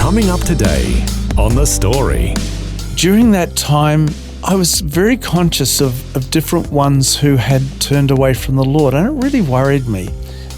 Coming up today on The Story. During that time, I was very conscious of different ones who had turned away from the Lord, and it really worried me.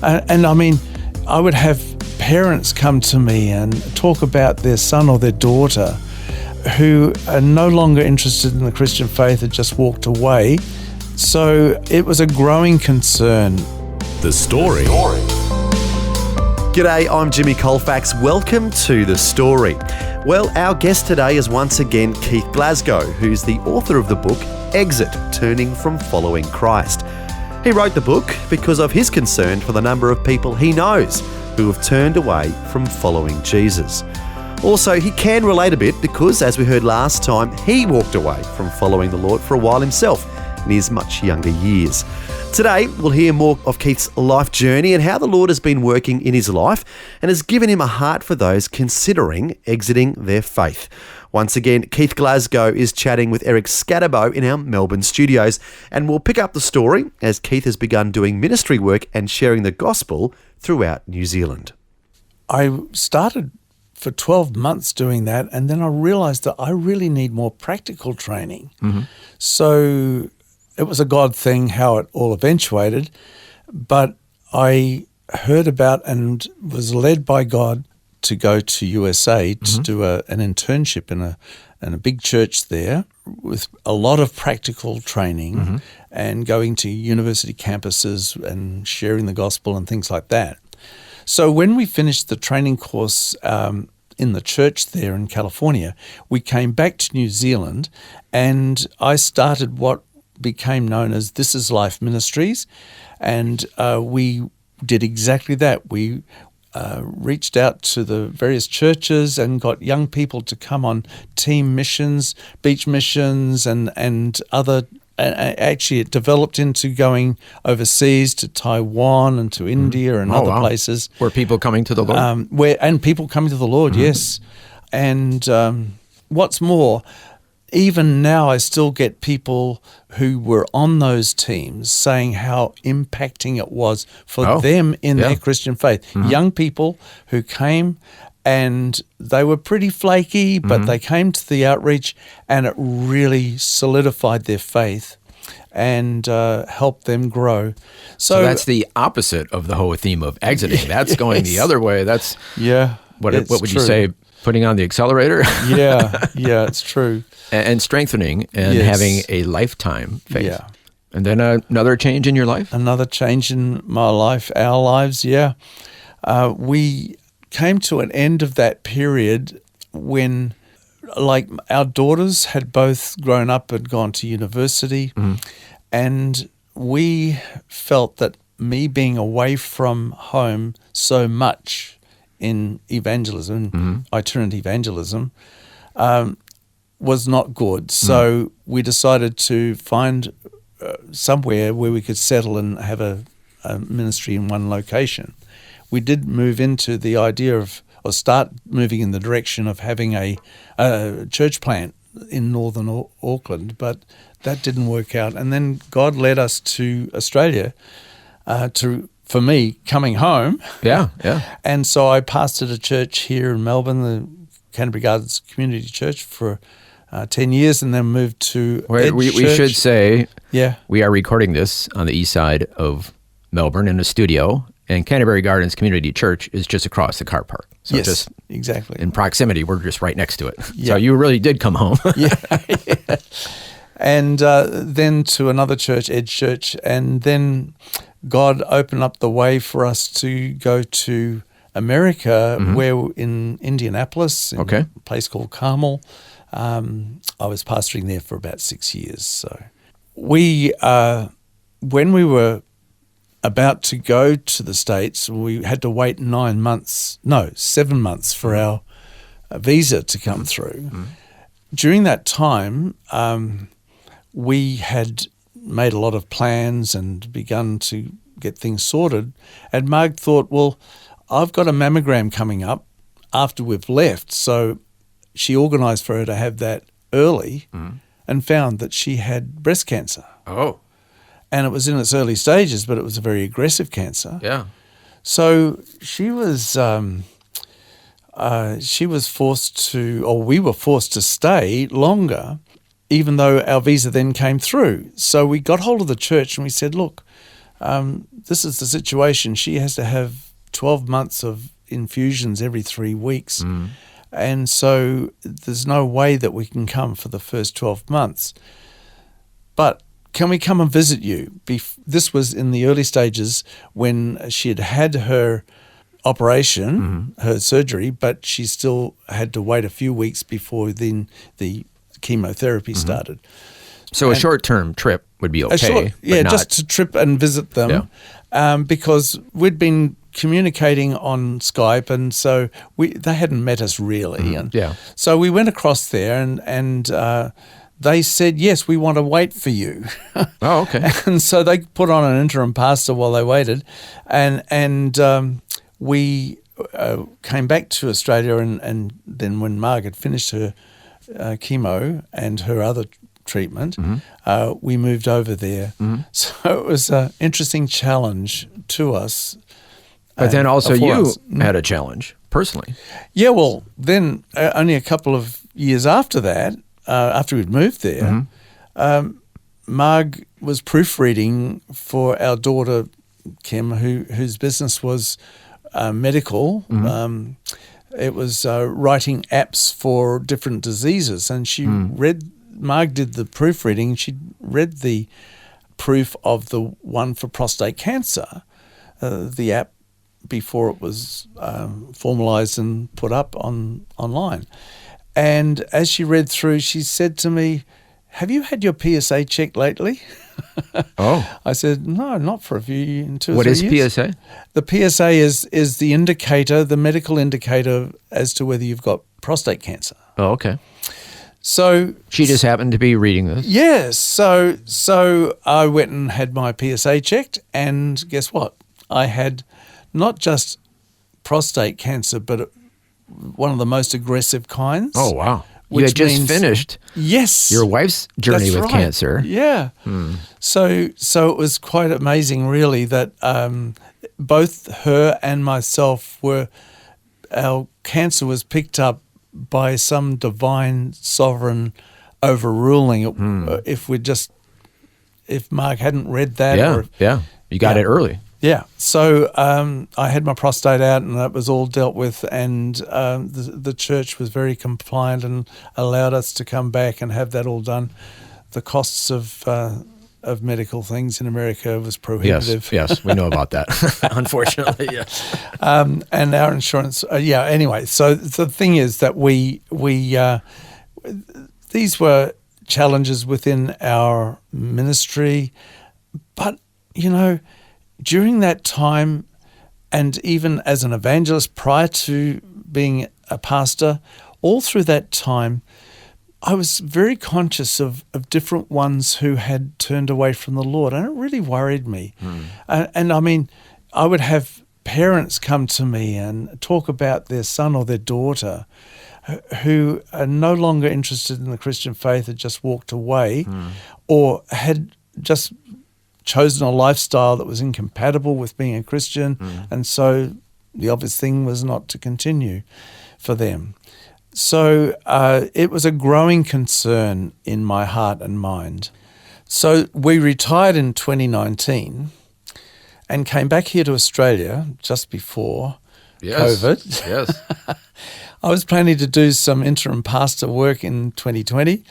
I would have parents come to me and talk about their son or their daughter who are no longer interested in the Christian faith, had just walked away. So it was a growing concern. The Story. G'day, I'm Jimmy Colefax. Welcome to The Story. Well, our guest today is once again Keith Glasgow, who's the author of the book Exit, Turning from Following Christ. He wrote the book because of his concern for the number of people he knows who have turned away from following Jesus. Also, he can relate a bit because, as we heard last time, he walked away from following the Lord for a while himself in his much younger years. Today, we'll hear more of Keith's life journey and how the Lord has been working in his life and has given him a heart for those considering exiting their faith. Once again, Keith Glasgow is chatting with Eric Scatterbo in our Melbourne studios, and we'll pick up the story as Keith has begun doing ministry work and sharing the gospel throughout New Zealand. I started for 12 months doing that, and then I realised that I really need more practical training. So it was a God thing how it all eventuated, but I heard about and was led by God to go to USA to do an internship in a big church there with a lot of practical training and going to university campuses and sharing the gospel and things like that. So when we finished the training course in the church there in California, we came back to New Zealand and I started what became known as This Is Life Ministries, and we did exactly that. We reached out to the various churches and got young people to come on team missions, beach missions, and other. Actually, it developed into going overseas to Taiwan and to India and other places. Were people coming to the Lord? People coming to the Lord, yes. And what's more, even now I still get people who were on those teams saying how impacting it was for them in their Christian faith. Young people who came and they were pretty flaky, but they came to the outreach and it really solidified their faith and helped them grow. So that's the opposite of the whole theme of exiting. That's going the other way. That's what would you say? Putting on the accelerator? yeah, it's true. And strengthening and having a lifetime faith. Yeah. And then another change in your life? Another change in my life, our lives, we came to an end of that period when, like, our daughters had both grown up and gone to university, and we felt that me being away from home so much in evangelism, itinerant evangelism, was not good. So we decided to find somewhere where we could settle and have a ministry in one location. We did move into the idea of, or start moving in the direction of having a church plant in northern Auckland, but that didn't work out. And then God led us to Australia for me, coming home. Yeah. And so I pastored a church here in Melbourne, the Canterbury Gardens Community Church, for 10 years, and then moved to we should say, we are recording this on the east side of Melbourne in a studio, and Canterbury Gardens Community Church is just across the car park. So yes, just exactly. In proximity, we're just right next to it. So you really did come home. yeah. And then to another church, Edge Church, and then God opened up the way for us to go to America, where in Indianapolis, in a place called Carmel. I was pastoring there for about 6 years. So we, when we were about to go to the States, we had to wait 7 months for our visa to come through. During that time, we had made a lot of plans and begun to get things sorted. And Marg thought, well, I've got a mammogram coming up after we've left. So she organised for her to have that early and found that she had breast cancer. Oh. And it was in its early stages, but it was a very aggressive cancer. Yeah. So she was she was forced to, or we were forced to stay longer, even though our visa then came through. So we got hold of the church and we said, look, this is the situation. She has to have 12 months of infusions every 3 weeks. And so there's no way that we can come for the first 12 months. But can we come and visit you? This was in the early stages when she had her operation, her surgery, but she still had to wait a few weeks before then the chemotherapy started. So a short-term trip would be okay. Just to trip and visit them, because we'd been communicating on Skype, and so they hadn't met us really. And so we went across there, and they said, yes, we want to wait for you. Oh, okay. And so they put on an interim pastor while they waited, and we came back to Australia, and then when Marg had finished her chemo and her other treatment, we moved over there. So it was an interesting challenge to us. But then also you had a challenge personally. Yeah, well, then only a couple of years after that, after we'd moved there, Marg was proofreading for our daughter, Kim, whose business was medical. It was writing apps for different diseases, and she Marg did the proofreading. She read the proof of the one for prostate cancer, the app, before it was formalized and put up online. And as she read through, she said to me, have you had your PSA checked lately? Oh. I said, no, not for a few, 2 or 3 years. What is PSA? The PSA is the indicator, the medical indicator as to whether you've got prostate cancer. Oh, okay. So she just happened to be reading this. Yes. So I went and had my PSA checked, and guess what? I had not just prostate cancer, but one of the most aggressive kinds. Oh, wow. You had just finished your wife's journey with cancer. Yeah. So it was quite amazing, really, that both her and myself our cancer was picked up by some divine sovereign overruling it. If Mark hadn't read that. You got it early. Yeah. So I had my prostate out, and that was all dealt with, and the church was very compliant and allowed us to come back and have that all done. The costs of medical things in America was prohibitive. Yes, we know about that, unfortunately, yes. And our insurance, anyway. So the thing is that we these were challenges within our ministry, but, during that time, and even as an evangelist prior to being a pastor, all through that time, I was very conscious of different ones who had turned away from the Lord, and it really worried me. And I mean, I would have parents come to me and talk about their son or their daughter who are no longer interested in the Christian faith, had just walked away, or had just chosen a lifestyle that was incompatible with being a Christian, and so the obvious thing was not to continue for them. So it was a growing concern in my heart and mind. So we retired in 2019 and came back here to Australia just before COVID. Yes. I was planning to do some interim pastor work in 2020.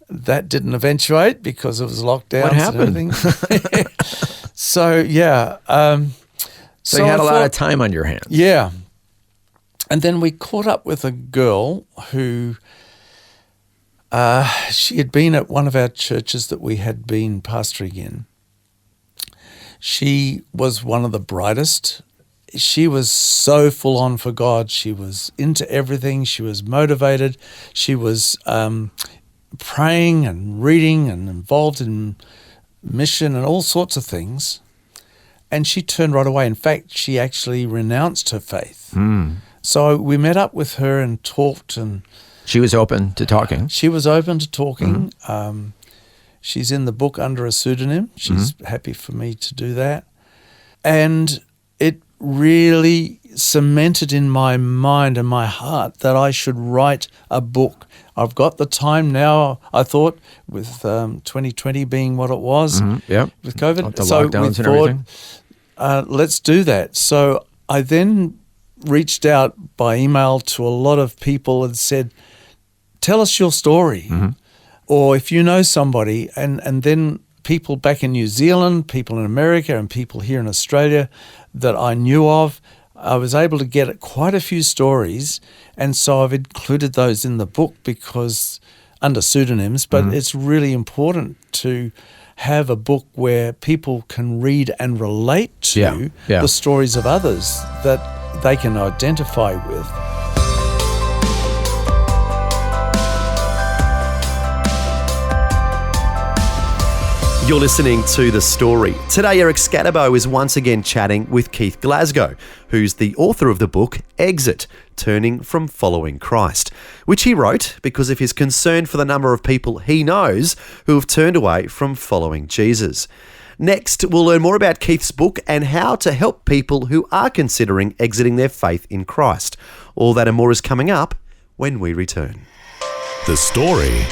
That didn't eventuate because it was lockdowns. What happened? And everything. So you had a lot of time on your hands. Yeah. And then we caught up with a girl who she had been at one of our churches that we had been pastoring in. She was one of the brightest. She was so full on for God. She was into everything. She was motivated. She was praying and reading and involved in mission and all sorts of things. And she turned right away. In fact, she actually renounced her faith. So we met up with her and talked, and she was open to talking. She was open to talking. She's in the book under a pseudonym. She's happy for me to do that. And it really cemented in my mind and my heart that I should write a book. I've got the time now, I thought, with 2020 being what it was with COVID. The lockdowns and everything. Let's do that. So I then reached out by email to a lot of people and said, tell us your story. Or if you know somebody, and then people back in New Zealand, people in America, and people here in Australia that I knew of, I was able to get quite a few stories, and so I've included those in the book because under pseudonyms, but it's really important to have a book where people can read and relate to the stories of others that they can identify with. You're listening to The Story. Today, Eric Scatterbo is once again chatting with Keith Glasgow, who's the author of the book Exit, Turning from Following Christ, which he wrote because of his concern for the number of people he knows who have turned away from following Jesus. Next, we'll learn more about Keith's book and how to help people who are considering exiting their faith in Christ. All that and more is coming up when we return. The Story